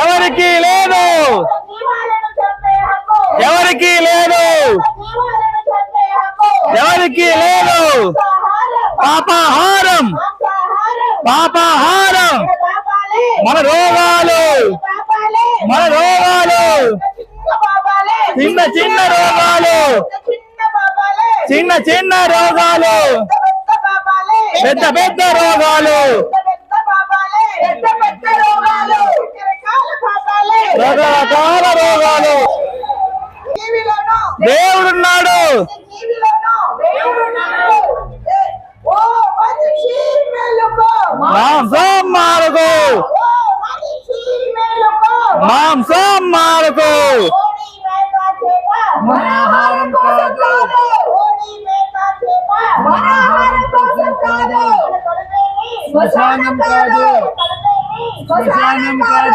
ఎవరికి లేదు, ఎవరికి లేదు, ఎవరికి లేదు. పాపాహారం, పాపాహారం, మన రోగాలు, మన రోగాలు, చిన్న చిన్న రోగాలు, చిన్న చిన్న రోగాలు, పెద్ద పెద్ద రోగాలు, రకరకాల రోగాలు. దేవుడున్నాడు. మాంసం మారకు, మాంసం మారకు, శ్మశానం కాదు, శ్మశానం కాదు.